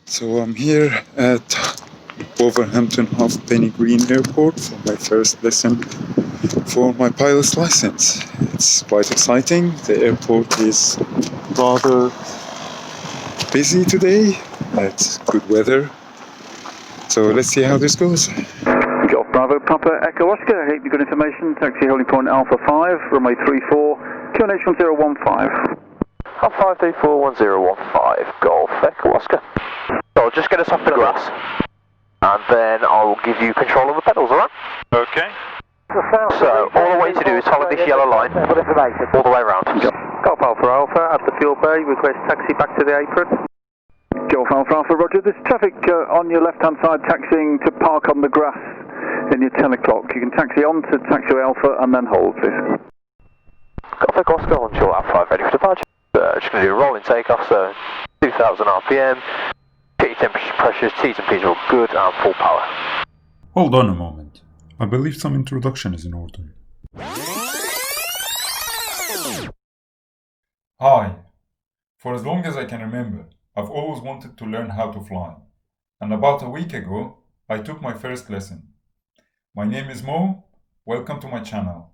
So I'm here at Wolverhampton Halfpenny Green Airport for my first lesson for my pilot's license. It's quite exciting. The airport is rather busy today. It's good weather. So let's see how this goes. Golf Bravo Papa Echo Oscar, I hope you got information. Taxi holding point Alpha 5, runway 34, QNH 1015. Alpha 5341015, Golf Echo Oscar. So just get us off the grass, and then I'll give you control of the pedals, alright? Okay. So all the way to do is follow this yellow line, all the way around. Golf Alpha Alpha at the fuel bay, request taxi back to the apron. Golf Alpha Alpha, roger. There's traffic on your left-hand side taxiing to park on the grass in your 10 o'clock. You can taxi on to taxiway Alpha and then hold, please. Golf Echo Oscar on short Alpha 5 ready for departure. Just going to do a rolling takeoff, so 2000 RPM. Get your temperature, pressures, T's and P's are all good, and full power. Hold on a moment. I believe some introduction is in order. Hi. For as long as I can remember, I've always wanted to learn how to fly. And about a week ago, I took my first lesson. My name is Mo. Welcome to my channel.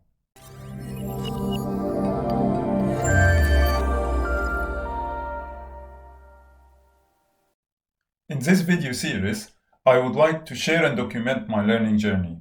In this video series, I would like to share and document my learning journey.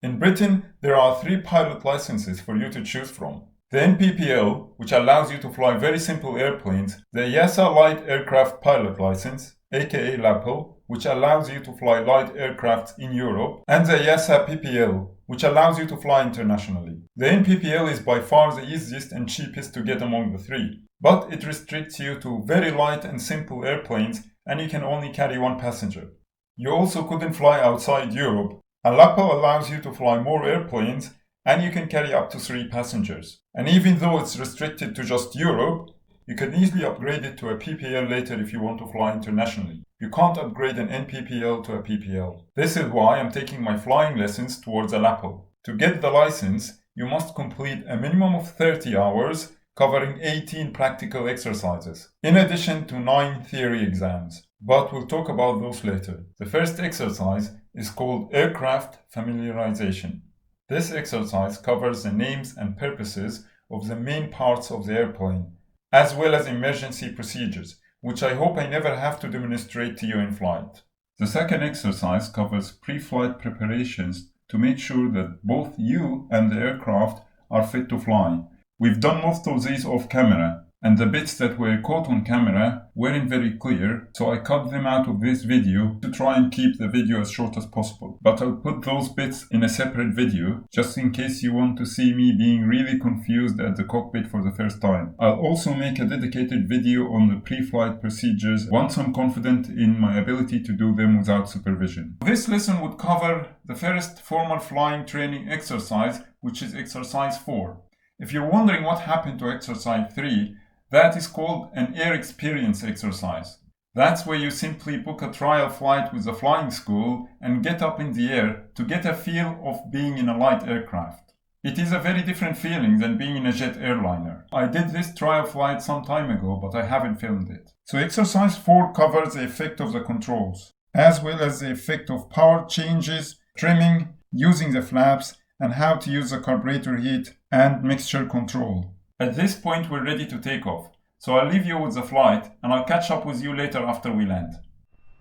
In Britain, there are 3 pilot licenses for you to choose from. The NPPL, which allows you to fly very simple airplanes, the EASA Light Aircraft Pilot License, aka LAPL, which allows you to fly light aircraft in Europe, and the EASA PPL, which allows you to fly internationally. The NPPL is by far the easiest and cheapest to get among the 3, but it restricts you to very light and simple airplanes, and you can only carry 1 passenger. You also couldn't fly outside Europe, and LAPL allows you to fly more airplanes, and you can carry up to 3 passengers. And even though it's restricted to just Europe, you can easily upgrade it to a PPL later if you want to fly internationally. You can't upgrade an NPPL to a PPL. This is why I'm taking my flying lessons towards a LAPL. To get the license, you must complete a minimum of 30 hours, covering 18 practical exercises, in addition to 9 theory exams. But we'll talk about those later. The first exercise is called Aircraft Familiarization. This exercise covers the names and purposes of the main parts of the airplane, as well as emergency procedures, which I hope I never have to demonstrate to you in flight. The second exercise covers pre-flight preparations to make sure that both you and the aircraft are fit to fly. We've done most of these off camera, and the bits that were caught on camera weren't very clear, so I cut them out of this video to try and keep the video as short as possible. But I'll put those bits in a separate video, just in case you want to see me being really confused at the cockpit for the first time. I'll also make a dedicated video on the pre-flight procedures once I'm confident in my ability to do them without supervision. This lesson would cover the first formal flying training exercise, which is exercise 4. If you're wondering what happened to exercise 3, that is called an air experience exercise. That's where you simply book a trial flight with a flying school and get up in the air to get a feel of being in a light aircraft. It is a very different feeling than being in a jet airliner. I did this trial flight some time ago, but I haven't filmed it. So exercise 4 covers the effect of the controls, as well as the effect of power changes, trimming, using the flaps, and how to use the carburetor heat and mixture control. At this point, we're ready to take off, so I'll leave you with the flight, and I'll catch up with you later after we land.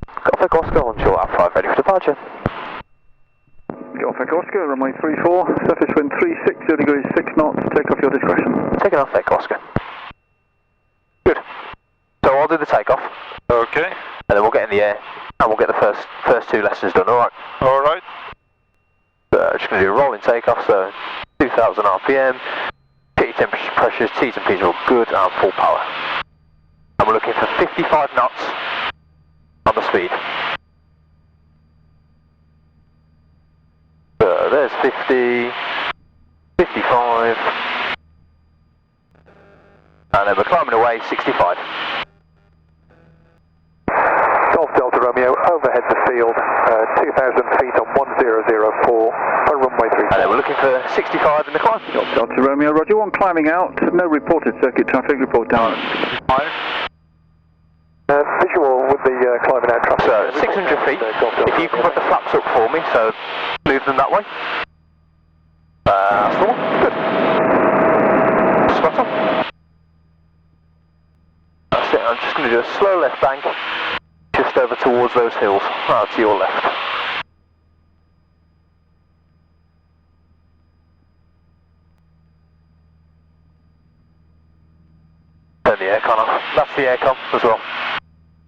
Golf Echo Oscar on short Alpha 5 ready for departure. Golf Echo Oscar, runway 34, surface wind 360 degrees 6 knots, take off your discretion. Taking off Echo Oscar. Good. So I'll do the takeoff, Okay. and then we'll get in the air, and we'll get the first 2 lessons done, alright? Alright. Just going to do a rolling takeoff, so 2000 RPM. Get your temperature, pressures, T's and P's are all good, and full power. And we're looking for 55 knots on the speed. There's 50, 55, and then we're climbing away, 65. Golf Delta Romeo, overhead the field, 2,000 feet on 1004, on runway 3. And then we're looking for 65 in the climb. Golf Delta Romeo, roger, 1 climbing out, no reported circuit traffic, report down. Visual with the climbing out traffic. So 600 feet. If you can put the flaps up for me, so move them that way. That's the one. Good. Spot on. That's it. I'm just going to do a slow left bank, just over towards those hills. To your left. Turn the aircon off. That's the aircon as well.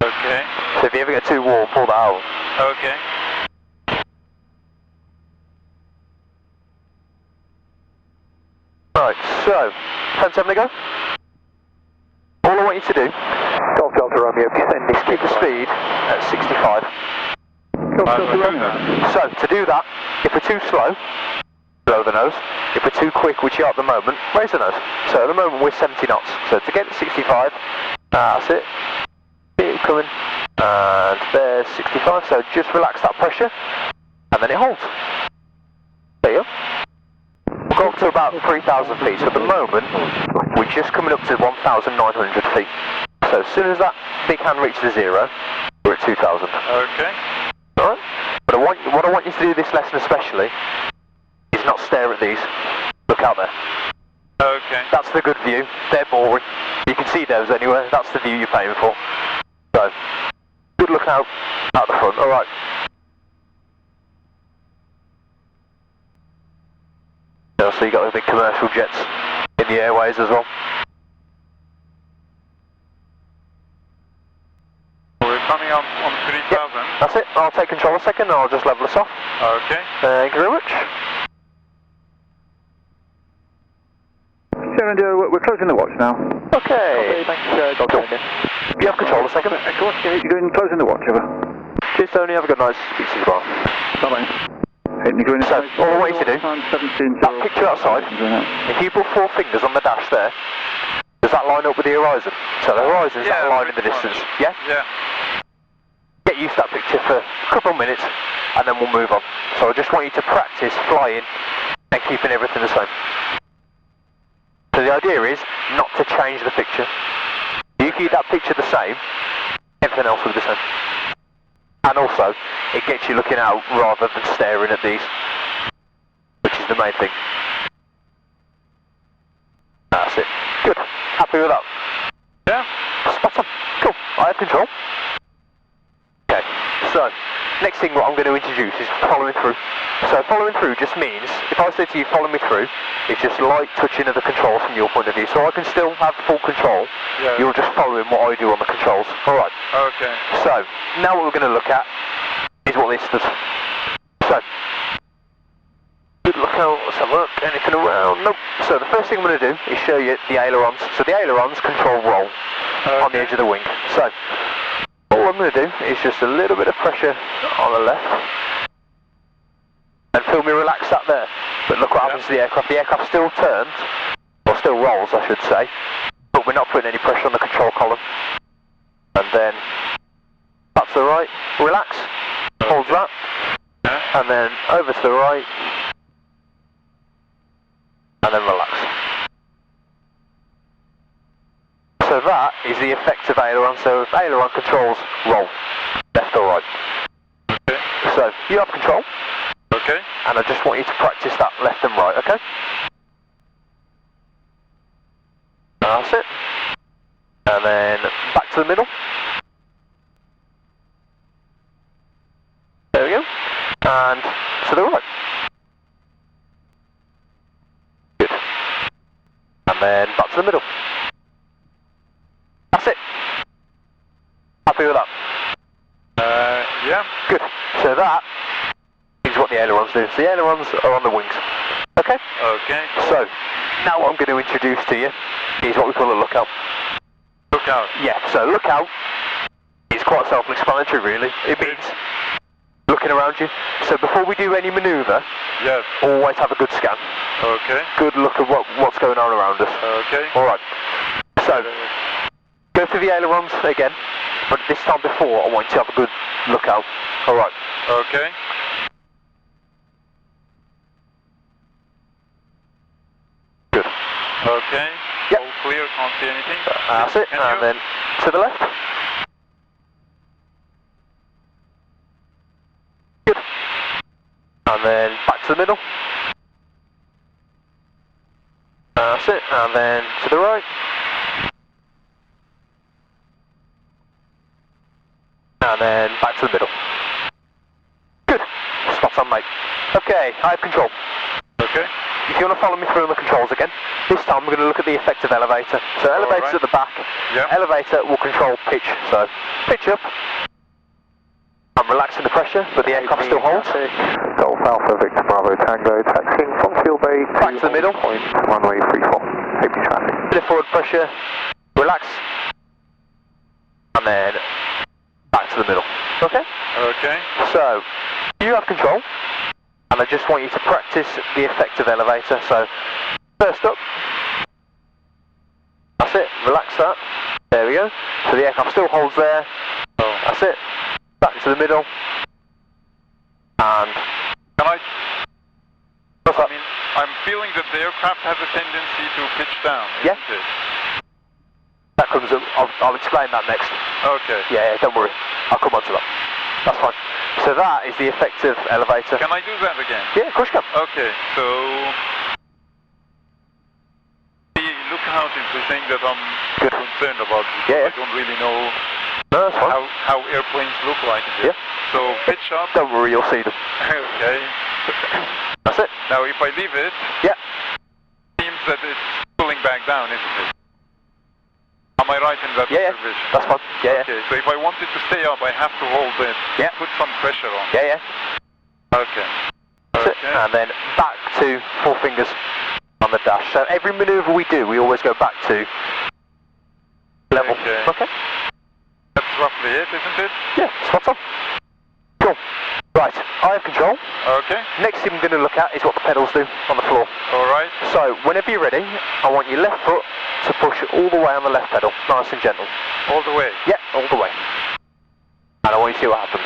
Okay. So if you ever get too warm, pull that out. Okay. Right, so 10-7 to go. All I want you to do, Golf Delta Romeo, descending. keep the speed at 65. Golf Delta Romeo. So to do that, if we're too slow, blow the nose. If we're too quick, which you are at the moment, raise the nose. So at the moment we're 70 knots. So to get to 65, that's it. Keep coming. And there's 65. So just relax that pressure, and then it holds. There you go. We'll go up to about 3,000 feet. So at the moment, we're just coming up to 1,900 feet. So as soon as that big hand reaches zero, we're at 2,000. Okay. Alright? But what I want you to do this lesson especially is not stare at these. Look out there. Okay. That's the good view. They're boring. You can see those anywhere. That's the view you're paying for. So, good look out the front. Alright. So you got the big commercial jets in the airways as well. We're coming on 3,000. That's it. I'll take control a second and I'll just level us off. Okay. Thank you very much. Sierra India, we're closing the watch now. Okay. Thanks, Golf Cool. Delta. You have control a second. You're going closing the watch, over. Cheers, Tony. Have a good night. Speak to you tomorrow. Bye-bye. So, all I want you to do, that picture outside, if you put 4 fingers on the dash there, does that line up with the horizon? So the horizon's that line in the distance, yeah? Yeah. Get used to that picture for a couple of minutes, and then we'll move on. So I just want you to practice flying and keeping everything the same. So the idea is not to change the picture. You keep that picture the same, everything else will be the same. And also, it gets you looking out rather than staring at these, which is the main thing. That's it. Good. Happy with that? Yeah. Spot on. Cool. I have control. Okay. So, next thing what I'm going to introduce is following through. So following through just means, if I say to you follow me through, it's just light touching of the controls from your point of view. So I can still have full control. Yeah. You're just following what I do on the controls. Alright. Okay. So, now what we're going to look at is what this does. So, good look out, let's have a look, anything around? Nope. So the first thing I'm going to do is show you the ailerons. So the ailerons control roll on the edge of the wing. So, all I'm going to do is just a little bit of pressure on the left. And feel me relax that there. But look what happens to the aircraft. The aircraft still turns, or still rolls I should say, but we're not putting any pressure on the control column. And then, back to the right, relax, hold that, and then over to the right, and then relax. So that is the effect of aileron. So if aileron controls roll, left or right. Okay. So you have control. Okay. And I just want you to practice that left and right, okay? That's it. And then back to the middle. There we go. And to the right. Good. And then back to the middle. That's it. Happy with that? Yeah. Good. So that is what the ailerons do. So the ailerons are on the wings. Okay? Okay. So, now what I'm going to introduce to you is what we call a lookout. Look out. Yeah, so lookout is quite self-explanatory really. It means looking around you. So before we do any manoeuvre, Yes. always have a good scan. Okay. Good look at what's going on around us. Okay. Alright. So, go through the ailerons again, but this time before I want you to have a good lookout. Alright. Okay. Good. Okay. Yep. All clear, can't see anything. That's it. Can And you? then to the left. And then back to the middle. That's it, and then to the right. And then back to the middle. Good. Spot on, mate. Okay, I have control. Okay. If you want to follow me through on the controls again, this time we're going to look at the effective elevator. So elevator's right. at the back. Yeah. Elevator will control pitch. So pitch up. I'm relaxing the pressure, but the aircraft still holds. Golf Alpha Victor Bravo Tango, taxiing from Fuel Bay Back to the middle. Point, runway 34. Heavy traffic. Bit of forward pressure. Relax. And then back to the middle. Okay? Okay. So, you have control, and I just want you to practice the effective elevator. So, first up, that's it, relax that, there we go. So the aircraft still holds there, that's it, back to the middle, and Can I? what's I that? mean, I'm feeling that the aircraft has a tendency to pitch down. Yeah. Isn't it? That comes up, I'll explain that next. Okay. Yeah, don't worry, I'll come on to that. That's fine. So that is the effective elevator. Can I do that again? Yeah, of course you can. Okay. So the lookout is the thing that I'm Good. concerned about. Because Yeah, yeah. I don't really know No, that's fine. how airplanes look like in this. Yeah. So pitch up. Don't worry, you'll see them. Okay. That's it. Now if I leave it, Yeah. seems that it's pulling back down, isn't it? Am I right in that Yeah, yeah. observation? That's fine. Yeah, yeah. Okay, so if I want it to stay up, I have to hold it, Yeah. put some pressure on. Yeah, yeah. Okay. That's it. Okay. And then back to 4 fingers on the dash. So every manoeuvre we do, we always go back to level. Okay. Okay. That's roughly it, isn't it? Yeah, spot on. Cool. Right, I have control. Okay. Next thing I'm going to look at is what the pedals do on the floor. All right. So whenever you're ready, I want your left foot to push all the way on the left pedal, nice and gentle. All the way. Yeah, all the way. And I want you to see what happens.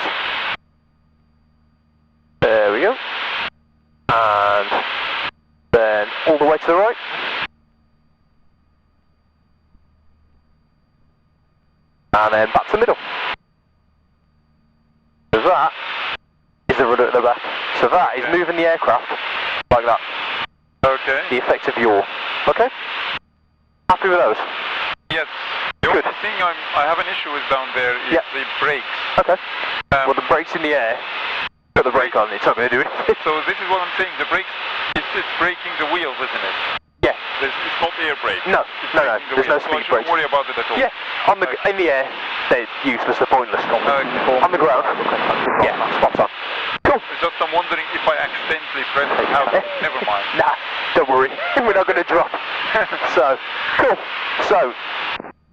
There we go. And then all the way to the right. And then back to the middle. So that is the rudder at the back. So that is Okay. moving the aircraft like that. Okay. The effect of yaw. Okay? Happy with those? Yes. The only Good. thing I have an issue with down there is Yeah. the brakes. Okay. Um, Well, the brake's in the air. Put the brake on, it's not going to do anything. So this is what I'm saying. The brakes, it's braking the wheels, isn't it? Yeah. It's not air brake. No, It's no, braking the there's no wheels, so I speed shouldn't brakes. worry about it at all. Yeah, on the in the air, they're useless, they're pointless. Okay. On the ground, yeah, spot on. Cool. It's just I'm wondering if I accidentally press it, how, never mind. Nah, don't worry, we're not going to drop. So, cool. So,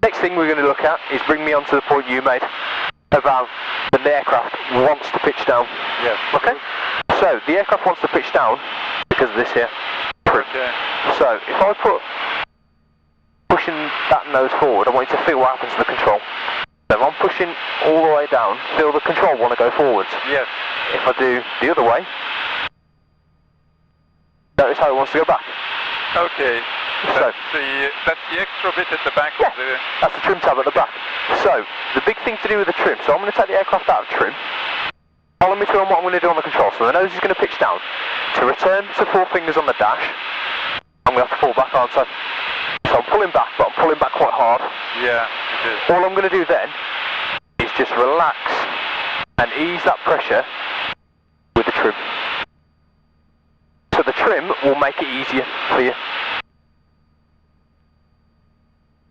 next thing we're going to look at is bring me on to the point you made about the aircraft wants to pitch down. Yes. Okay? So, the aircraft wants to pitch down because of this here. Okay. So, if I put pushing that nose forward, I want you to feel what happens to the control. So if I'm pushing all the way down, feel the control want to go forwards. Yes. If I do the other way, notice how it wants to go back. Okay. So, That's the extra bit at the back yeah, of the... that's the trim tab at the back. So, the big thing to do with the trim, so I'm going to take the aircraft out of trim. Follow me through on what I'm going to do on the control. So the nose is going to pitch down. To return to 4 fingers on the dash, I'm going to have to pull back, aren't I? So I'm pulling back, but I'm pulling back quite hard. Yeah, it is. All I'm going to do then is just relax and ease that pressure with the trim. So the trim will make it easier for you.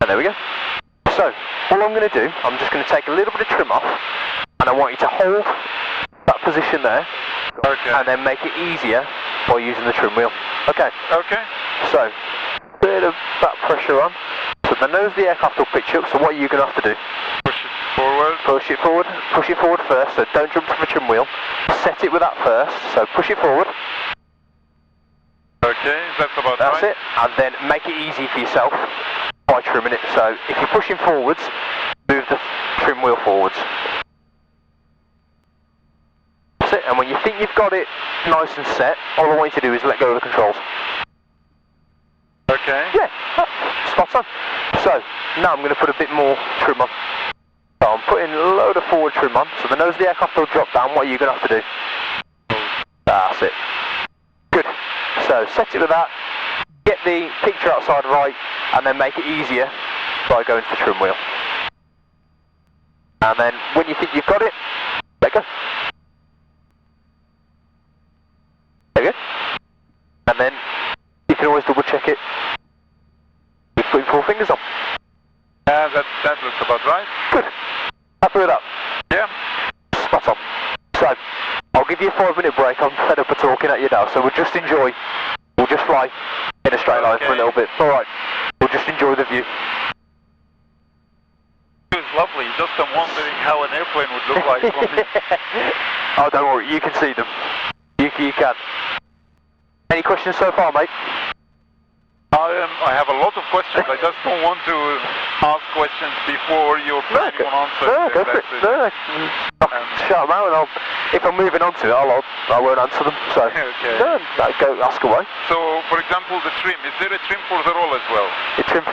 And there we go. So, all I'm going to do, I'm just going to take a little bit of trim off, and I want you to hold that position there, Okay. and then make it easier by using the trim wheel. Okay, Okay. so, bit of that pressure on. So the nose of the aircraft will pitch up, so what are you going to have to do? Push it forward. Push it forward first, so don't jump to the trim wheel. Set it with that first, so push it forward. Okay, that's about That's right. it. And then make it easy for yourself by trimming it. So if you're pushing forwards, move the trim wheel forwards. That's it. And when you think you've got it nice and set, all I want you to do is let go of the controls. Okay. Yeah, spot on. So now I'm going to put a bit more trim on. So I'm putting a load of forward trim on. So the nose of the aircraft will drop down. What are you going to have to do? That's it. Good. So set it with that, get the picture outside right, and then make it easier by going to the trim wheel. And then when you think you've got it, let go. There you go. And then you can always double check it with putting 4 fingers on. That looks about right. Good. Happy with that? Yeah. Spot on. So, I'll give you a 5-minute break. I'm fed up of talking at you now, so we'll just fly in a straight line for a little bit. Alright, we'll just enjoy the view. It was lovely, just I'm wondering how an airplane would look like from here. Oh, don't worry, you can see them. You can. Any questions so far, mate? I have a lot of questions. I just don't want to ask questions before you're planning on answering. No, go for it. No. Shut them out, and if I'm moving on to it, I won't answer them. So, Okay. no, go ask away. So, for example, the trim. Is there a trim for the roll as well?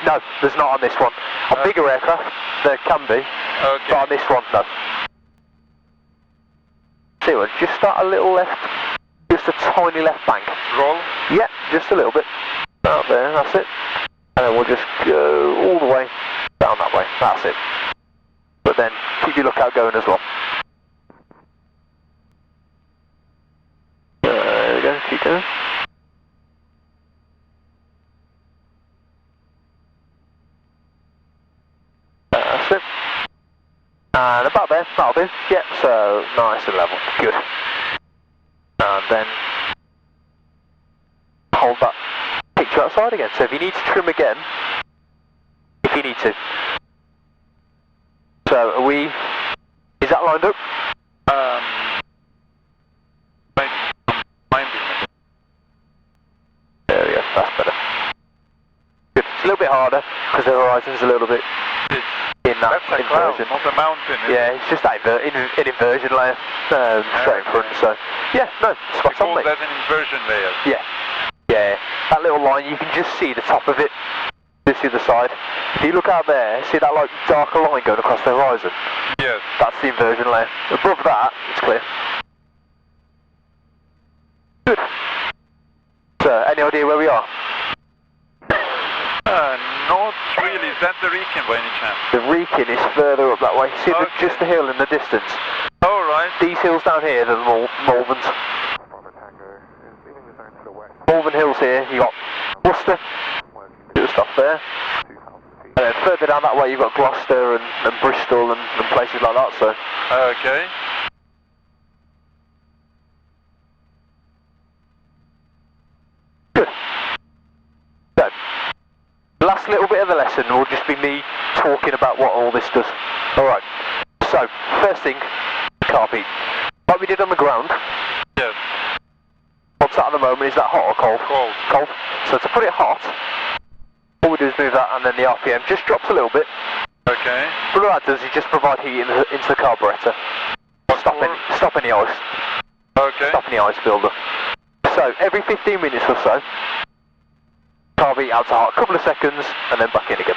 No, there's not on this one. On bigger aircraft, there can be, Okay. but on this one, no. See what? Just start a little left, just a tiny left bank. Roll. Yeah, just a little bit. Out there, that's it. And then we'll just go all the way down that way. That's it. But then keep your lookout going as well. There we go, keep going. That's it. And about there, that'll do. Yep, so nice and level. Good. And then hold that picture outside again. So if you need to trim again, if you need to. So are we, is that lined up? There we go, that's better. Good. It's a little bit harder because the horizon's a little bit in that That's a cloud, inversion. not a mountain. Yeah, it's just that an inversion layer straight in front. So yeah, no, spot on, mate. That's an inversion layer. Yeah, that little line, you can just see the top of it, this other side. If you look out there, see that like darker line going across the horizon? Yes. That's the inversion layer. Above that, it's clear. Good. So, any idea where we are? Not really. Is that the Riken by any chance? The Riken is further up that way. See Okay. just the hill in the distance? Alright. These hills down here, the Malverns. Malvern Hills here, you got Worcester, do stuff there. And then further down that way you've got Gloucester and Bristol and places like that, so. Okay. Good. So, last little bit of the lesson will just be me talking about what all this does. Alright, so, first thing, car beat. Like we did on the ground, Yes. what's that at the moment? Is that hot or cold? Cold. Cold. So to put it hot, all we do is move that and then the RPM just drops a little bit. Okay. But what that does is just provide heat into the carburettor. Stop any ice. Okay. Stop any ice buildup. So every 15 minutes or so, car beat out to hot, a couple of seconds and then back in again.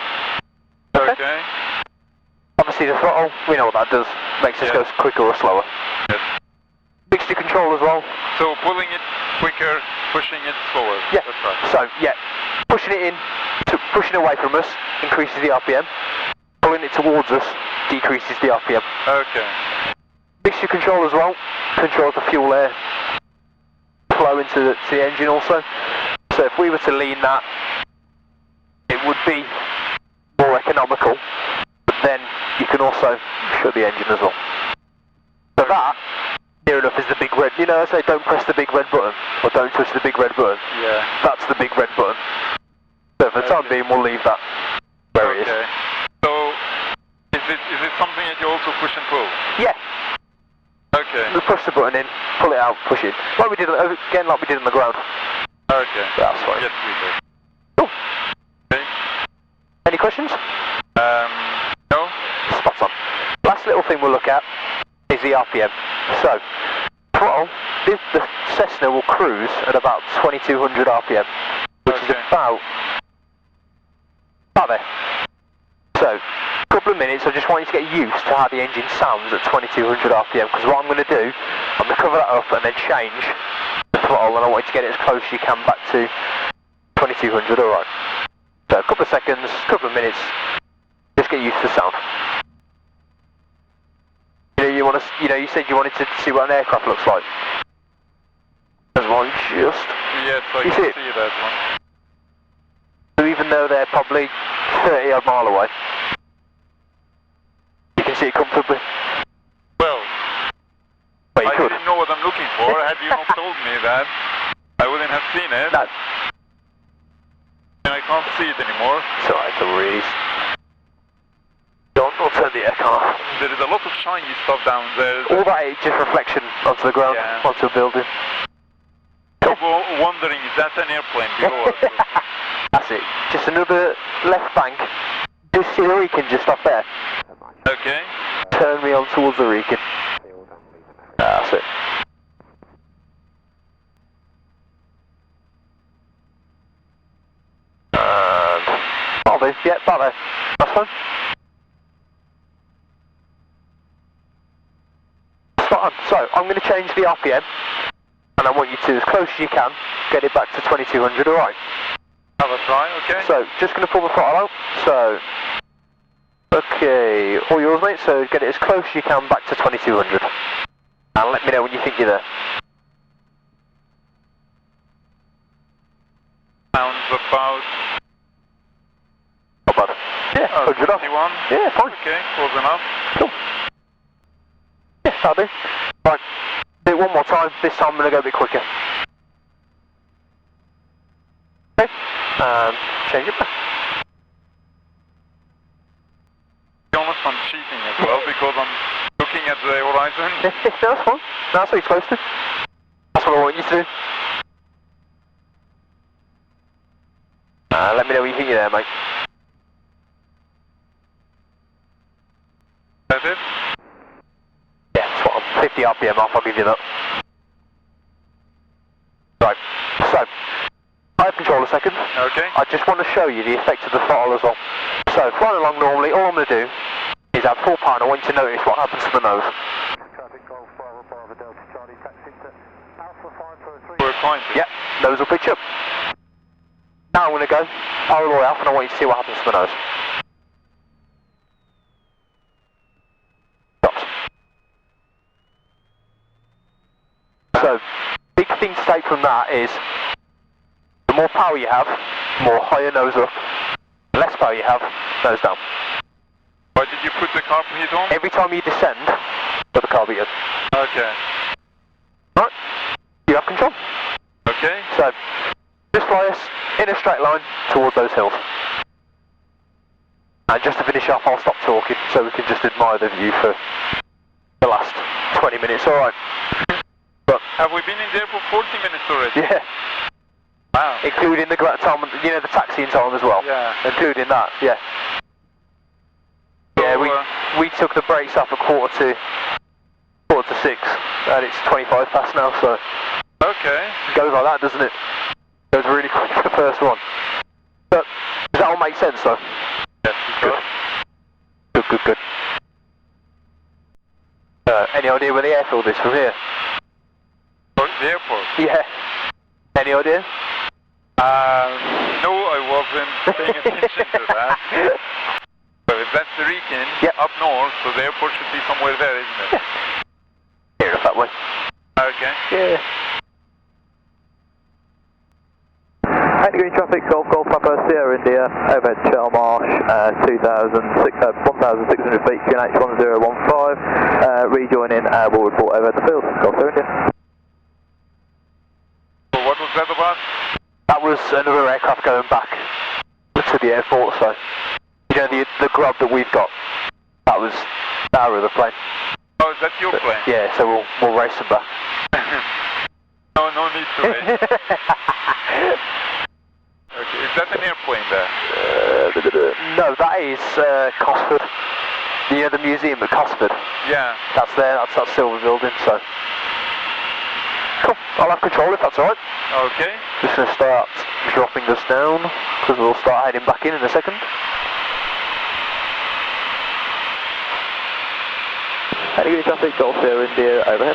Okay. Obviously the throttle, we know what that does. Makes us go quicker or slower. Yes. Mixture control as well. So pulling it quicker, pushing it slower. Yeah. That's right. So yeah, pushing it in, pushing away from us increases the RPM. Pulling it towards us decreases the RPM. Okay. Mixture control as well controls the fuel air flow into the engine also. So if we were to lean that, it would be more economical. But then you can also shut the engine as well. So that, near enough, is the big red. You know, I say don't press the big red button or don't touch the big red button. Yeah. That's the big red button. So for the time being, we'll leave that where it is. Okay. So is it something that you also push and pull? Yeah. Okay. We push the button in, pull it out, push it. Like we did again, like we did on the ground. Okay. That's fine. Yes, we do. Cool. Okay. Any questions? No. Spot on. Last little thing we'll look at is the RPM. So, throttle, the Cessna will cruise at about 2200 RPM, which is Okay. about there. So, a couple of minutes, I just want you to get used to how the engine sounds at 2200 RPM, because what I'm going to do, I'm going to cover that up and then change throttle and I want you to get it as close as you can back to 2200, alright. So a couple of seconds, couple of minutes, just get used to the sound. You said you wanted to see what an aircraft looks like. There's one just... Yes, I You can see it? see that one. So even though they're probably 30 odd mile away, you can see it comfortably. Well, But you I could. didn't know what I'm looking for. Had you not told me that, I wouldn't have seen it. No, And I can't see it anymore. it's alright, it's a breeze. Don't turn the aircon off. There is a lot of shiny stuff down there. All that is just reflection onto the ground, Yeah. onto a building. People wondering, is that an airplane below us? That's it. Just another left bank. Just see the Rican just off there. Okay. Turn me on towards the Rican. That's it. And... That'll do. Yeah, about there. That's fine. Spot on. So, I'm going to change the RPM. And I want you to, as close as you can, get it back to 2200, alright? Have a try, okay? So, just going to pull the throttle out. So, okay, all yours, mate. So, get it as close as you can back to 2200. And let me know when you think you're there. Sounds about... Not bad. Yeah, 100 off. 21. Yeah, fine. Okay, close enough. Cool. Yeah, that'll do. Right, do it one more time. This time I'm going to go a bit quicker. Okay, and change it back. To be honest, I'm cheating as well because I'm looking at the horizon. Yeah, that's fine. That's what you're supposed to. That's what I want you to do. Let me know when you think you're there, mate. That's it? Yeah, spot on. 50 RPM off, I'll give you that. Right, so, I have control a second. Okay. I just want to show you the effect of the throttle as well. So, flying along normally, all I'm going to do is have full power and I want you to notice what happens to the nose. We're fine. Yep, nose will pitch up. Now I'm going to go power all the way off and I want you to see what happens to the nose. Stops. So, big thing to take from that is the more power you have, the more higher nose up. The less power you have, nose down. Why did you put the carpet heat on? Every time you descend, put the carb in. Okay. Right, you have control. Okay. So, just fly us in a straight line towards those hills. And just to finish off, I'll stop talking so we can just admire the view for the last 20 minutes, alright? But, Have we been in there for 40 minutes already? yeah, Wow. including the time, the taxiing time as well. Yeah. Including that, yeah. Yeah, we took the brakes off at quarter to 6, and it's 25 past now, so Okay. it goes like that, doesn't it? Goes really quick for the first one. But, does that all make sense though? Yes, it does. Good. Any idea where the airfield is from here? Oh, the airport. Yeah. Any idea? No, I wasn't paying attention to that. But if that's the Rican, Yep. up north, so the airport should be somewhere there, isn't it? Here, enough that way. Okay. Yeah. Green traffic, Golf Papa, Sierra India, overhead Shell Marsh, 1,600 feet, QNH 1015, rejoining, we'll report over at the field, Golf Sierra India. So what was that about? That was another aircraft going back to the airport, so, the grub that we've got, that was our other plane. Oh, is that your plane? Yeah, so we'll race them back. No need to race. Okay, is that an airplane there? No, that is Cosford. The museum at Cosford. Yeah. That's there, that's that silver building, so. Cool, I'll have control if that's alright. Okay. Just going to start dropping us down, because we'll start heading back in a second. Heading traffic, Golf Sierra India, overhead.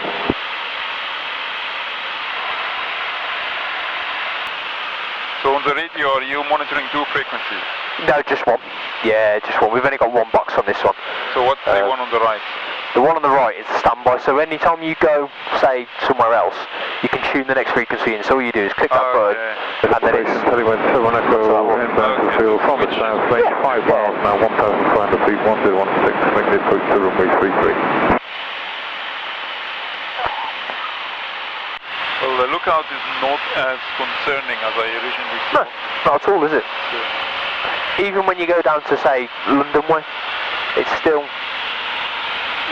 On the radio, are you monitoring two frequencies? No, just one. Yeah, just one. We've only got one box on this one. So what's the one on the right? The one on the right is the standby, so anytime you go, say, somewhere else, you can tune the next frequency in. So all you do is click that button, and then it's... Telegram 7 Echo, inbound to the field from the south, range 5 miles now, 1,500 feet, 1016, wind approach to runway 33. Well, the lookout is not as concerning as I originally No, thought. not at all, is it? Even when you go down to, say, London way, it's still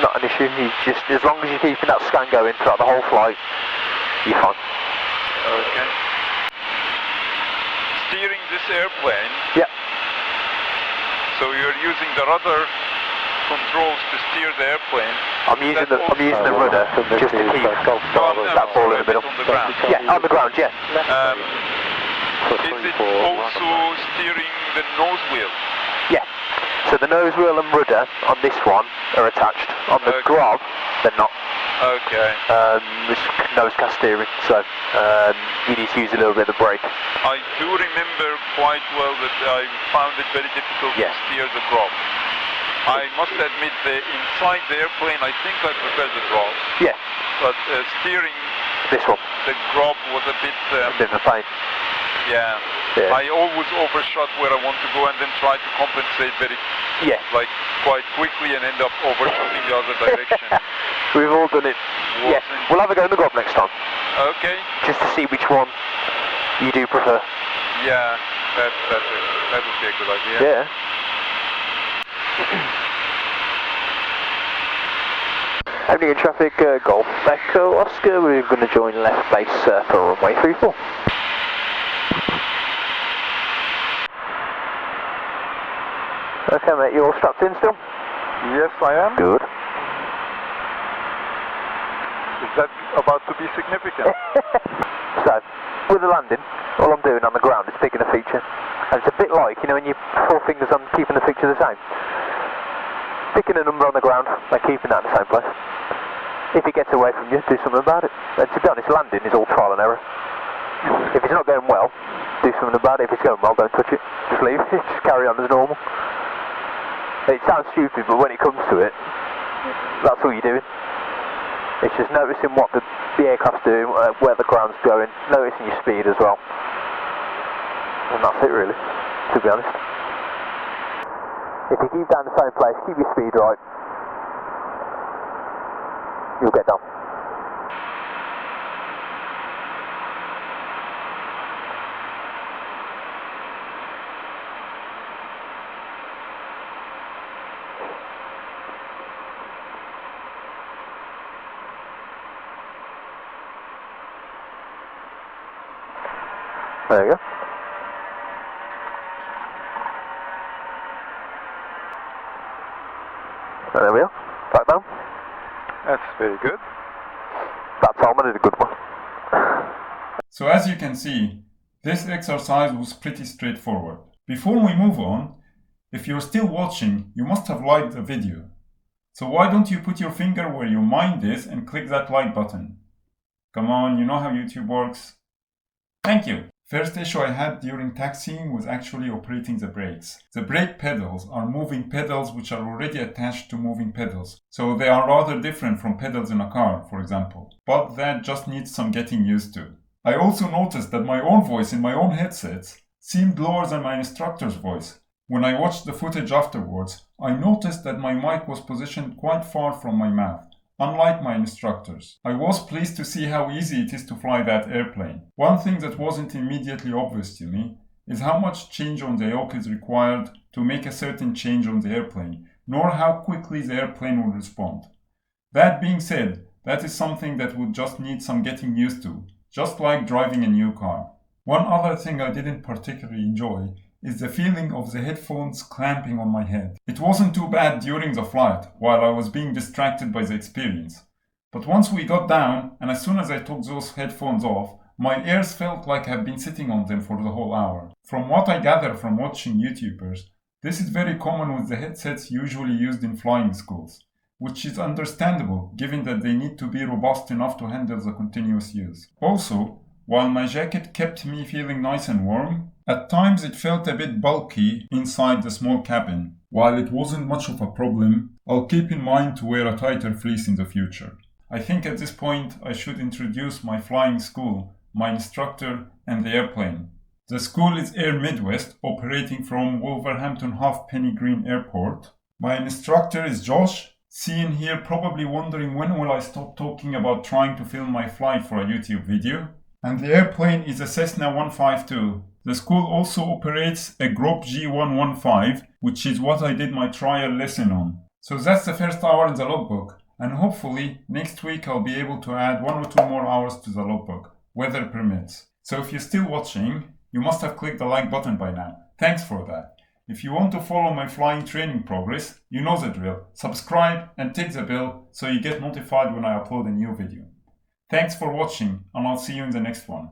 not an issue. You just, as long as you're keeping that scan going throughout the whole flight, you're fine. Okay. Steering this airplane. Yeah. So you're using the rudder controls to steer the airplane. I'm using the rudder just to keep that ball in the middle. On the ground. Yeah, on the ground, yeah. Is it also steering the nose wheel? Yeah. So the nose wheel and rudder on this one are attached. On the Grob, they're not. Okay. It's nose cast steering, so you need to use a little bit of the brake. I do remember quite well that I found it very difficult to steer the Grob. I must admit that inside the airplane, I think I prefer the Grob. Yeah. But steering this one, the Grob was a bit of a pain. Yeah. I always overshot where I want to go and then try to compensate quite quickly and end up overshooting the other direction. We've all done it. Yeah. We'll have a go in the Grob next time. Okay. Just to see which one you do prefer. Yeah, that would be a good idea. Yeah. Opening in traffic, Golf Echo Oscar, we're going to join left base for runway 34. Okay mate, you all strapped in still? Yes, I am. Good. Is that about to be significant? So, with the landing, all I'm doing on the ground is picking a feature. And it's a bit like, you know, when you 4 fingers on keeping the feature the same. Picking a number on the ground and keeping that in the same place. If it gets away from you, do something about it. And to be honest, landing is all trial and error. If it's not going well, do something about it. If it's going well, don't touch it. Just leave it. Just carry on as normal. It sounds stupid, but when it comes to it, that's all you're doing. It's just noticing what the aircraft's doing, where the ground's going, noticing your speed as well. And that's it really, to be honest. If you keep down the same place, keep your speed right, you'll get done. There you go. There we are. Back down. That's very good. That Salman did a good one. So as you can see, this exercise was pretty straightforward. Before we move on, if you're still watching, you must have liked the video. So why don't you put your finger where your mind is and click that like button? Come on, you know how YouTube works. Thank you. First issue I had during taxiing was actually operating the brakes. The brake pedals are moving pedals which are already attached to moving pedals, so they are rather different from pedals in a car, for example. But that just needs some getting used to. I also noticed that my own voice in my own headsets seemed lower than my instructor's voice. When I watched the footage afterwards, I noticed that my mic was positioned quite far from my mouth. Unlike my instructors. I was pleased to see how easy it is to fly that airplane. One thing that wasn't immediately obvious to me is how much change on the yoke is required to make a certain change on the airplane, nor how quickly the airplane will respond. That being said, that is something that would just need some getting used to, just like driving a new car. One other thing I didn't particularly enjoy is the feeling of the headphones clamping on my head. It wasn't too bad during the flight, while I was being distracted by the experience. But once we got down, and as soon as I took those headphones off, my ears felt like I've been sitting on them for the whole hour. From what I gather from watching YouTubers, this is very common with the headsets usually used in flying schools, which is understandable given that they need to be robust enough to handle the continuous use. Also, while my jacket kept me feeling nice and warm, At times it felt a bit bulky inside the small cabin. While it wasn't much of a problem, I'll keep in mind to wear a tighter fleece in the future. I think at this point I should introduce my flying school, my instructor, and the airplane. The school is Air Midwest, operating from Wolverhampton Halfpenny Green Airport. My instructor is Josh. Seen here probably wondering when will I stop talking about trying to film my flight for a YouTube video. And the airplane is a Cessna 152. The school also operates a Grob G115, which is what I did my trial lesson on. So that's the first hour in the logbook, and hopefully next week I'll be able to add 1 or 2 more hours to the logbook, weather permits. So if you're still watching, you must have clicked the like button by now. Thanks for that. If you want to follow my flying training progress, you know the drill. Subscribe and tick the bell so you get notified when I upload a new video. Thanks for watching, and I'll see you in the next one.